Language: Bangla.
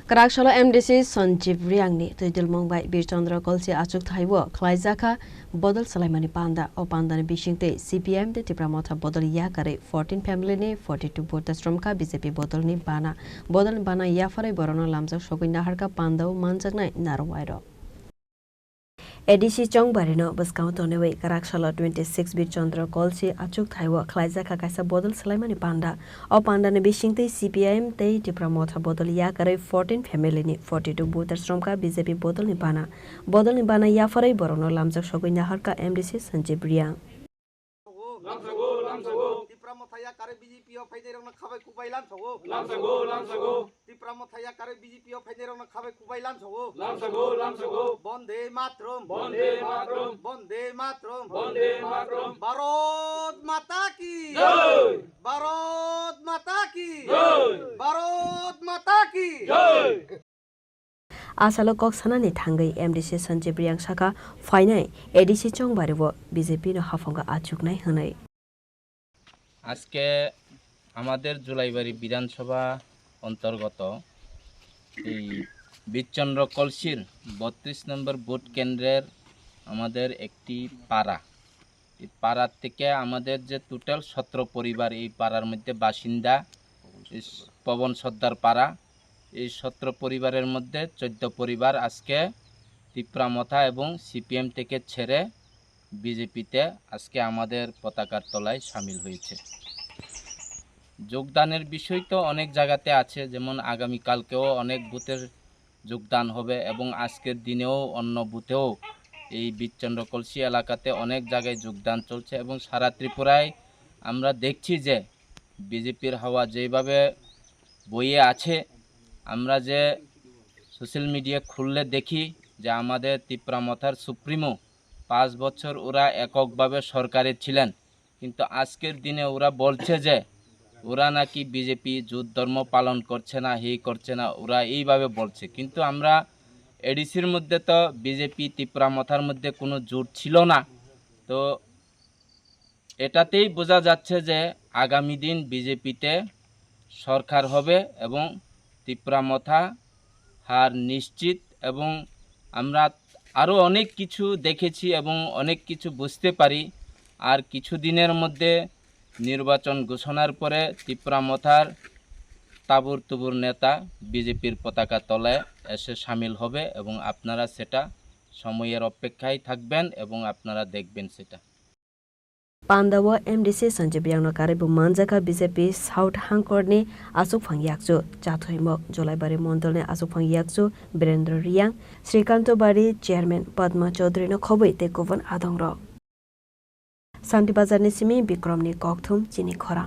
Karakshalo MDC Sanjeev Riangni Tudil Mumbai Birchandra Kolsi Achuk Thaiwo Klaizaka Bodal Salaimani Panda O Panda Bishingte CPM de Tipramotha Bodal Yakare 14 family ne 42 Botastromka BJP Bodal ni Bana Bodal Bana Yafare Borono Lamsa Shogina Harka Panda Manjagna Narwairo ADC Chongbarino Bascountone Karakshalo 26 Birchandra Kolsi Achuk Thaiwo Klaizaka Kaisa Bodal Salaimani Panda O Panda Bishingte CPM de Tipramotha Bodal Yakare 14 family ni 42 Botastromka BJP Bodal ni Bana Yafare Borono Lamsa Shogina Harka MDC Sanjeev Riang Tipramothaya kare BJP of Federal Kave Kubailan Lamsago Tipramothaya kare BJP of Federal Kave Kubailan Lamsago Bonde Matrum Barot Mataki Barot Mataki Asalo Koksanani Tangai MDC Sanjeev Riang Saka Fainai ADC Chongbariwo BJP no Hafonga Achuknai Hanai আজকে আমাদের জুলাইবাড়ি বিধানসভা অন্তর্গত এই বীরচন্দ্র কলসির 32 নম্বর ভোট কেন্দ্রের আমাদের একটি পাড়া এই পাড়ার থেকে আমাদের যে টোটাল 17 পরিবার এই পাড়ার মধ্যে বাসিন্দা পবন সর্দার পাড়া এই 17 পরিবারের মধ্যে 14 পরিবার আজকে তিপ্রামথা এবং সিপিএম থেকে ছেড়ে বিজেপিতে আজকে আমাদের পতাকার তলায় শামিল হয়েছে যোগদানের বিষয় তো অনেক জায়গাতে আছে যেমন আগামী কালকেও অনেক বুথের যোগদান হবে এবং আজকের দিনেও অন্য বুথেও এই বীরচন্দ্র কলসি এলাকাতে অনেক জায়গায় যোগদান চলছে এবং সারা ত্রিপুরায় আমরা দেখছি যে বিজেপির হাওয়া যেভাবে বইয়ে আছে আমরা যে সোশ্যাল মিডিয়া খুললে দেখি যে আমাদের তিপ্রামথার সুপ্রিমো 5 বছর ওরা এককভাবে সরকারে ছিলেন কিন্তু আজকের দিনে ওরা বলছে যে ওরা নাকি বিজেপি যুদ্ধ ধর্ম পালন করছে না করছে না ওরা এইভাবে বলছে কিন্তু আমরা এডিসির মধ্যে তো বিজেপি তিপ্রামথার মধ্যে কোনো জোট ছিল না তো এটাতেই বোঝা যাচ্ছে যে আগামী দিন বিজেপিতে সরকার হবে এবং তিপ্রামথা হার নিশ্চিত এবং আমরা আরও অনেক কিছু দেখেছি এবং অনেক কিছু বুঝতে পারি আর কিছু দিনের মধ্যে নির্বাচন ঘোষণার পরে তিপ্রামথার তাবুর তুবুর নেতা বিজেপির পতাকা তলায় এসে শামিল হবে এবং আপনারা সেটা সময়ের অপেক্ষায় থাকবেন এবং আপনারা দেখবেন সেটা Pandawa MDC Sanjeev Riang no Karibu Manjaka BJP South Hangkorni Asuk Phangyakchu Chathoimok Jolaibari Mondolne Asuk Phangyakchu Birendra Riang Srikanto Bari Chairman Padma Chaudhary no khoboi te kovan adongro Santi Bazar ni simi Bikramni Kokthum Chini Khora